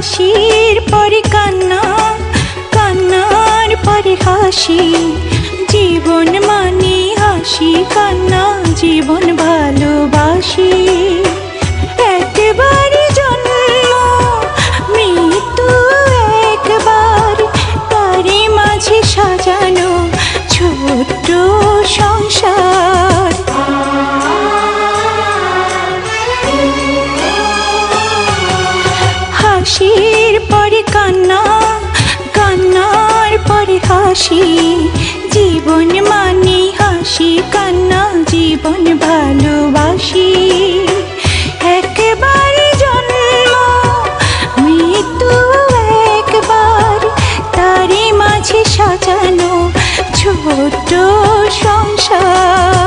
হাসির পরে কান্না, কান্নার পরে হাসি, জীবন মানে হাসি কান্না, জীবন ভালোবাসি। একবারই জন্ম, মৃত্যু একবার, তারই মাঝে সাজানো ছোট্ট সংসার। হাসির পরে কান্না, কান্নার পরে হাসি, জীবন মানে হাসি কান্না, জীবন ভালোবাসি। একবারই জন্ম, মৃত্যু একবার, তারই মাঝে সাজানো ছোট্ট সংসার।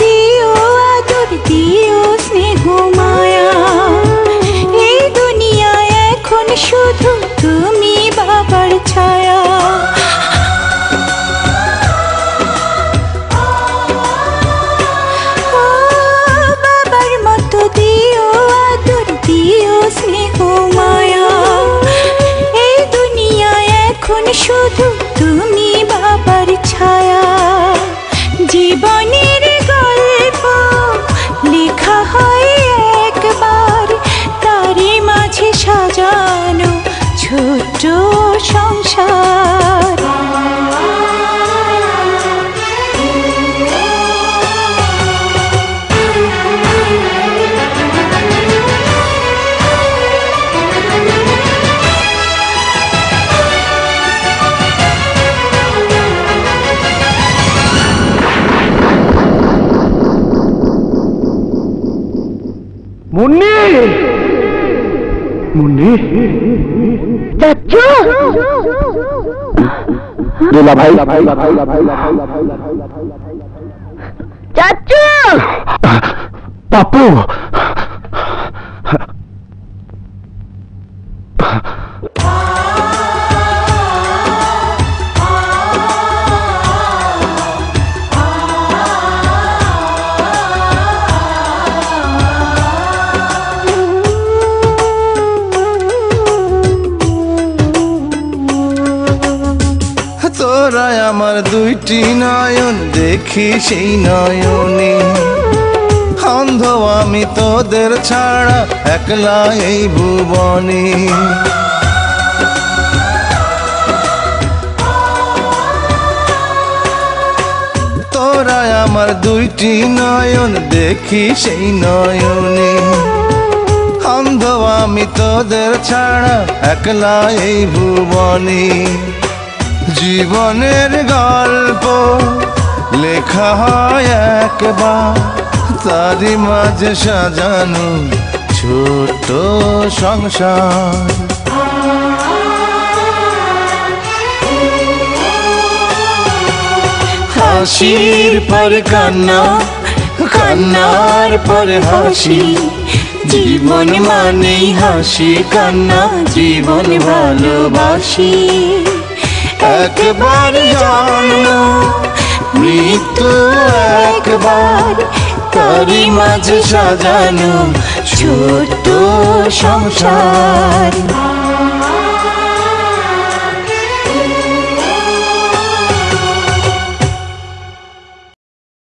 দিও আদর, দিও স্নেহ মায়া, এই দুনিয়ায় এখন শুধু তুমি বাবার ছায়া। বাবার মতো দিও আদর, দিও স্নেহ মায়া, এই দুনিয়ায় এখন শুধু তুমি বাবার ছায়া। জীবনের গল্প লেখা হয় একবার, তারই মাঝে সাজানো ছোট্ট সংসার। মুন্নি, মুন্নি, চাচু, দুলা ভাই, চাচু, পাপু, তোরা আমার দুইটি নয়ন, দেখি সেই নয়নে, অন্ধ আমি তোদের ছাড়া একলা এই ভুবনে। তোরা আমার দুইটি নয়ন, দেখি সেই নয়নে, অন্ধ আমি তোদের ছাড়া একলা এই ভুবনে। জীবনের গল্প লেখা হয় একবার, তারই মাঝে সাজানো ছোট্ট সংসার। হাসির পরে কান্না, কান্নার পরে হাসি, জীবন মানেই হাসি কান্না, জীবন ভালোবাসি। একবার জন্ম, মৃত্যু একবার, তারই মাঝে সাজানো ছোট্ট সংসার।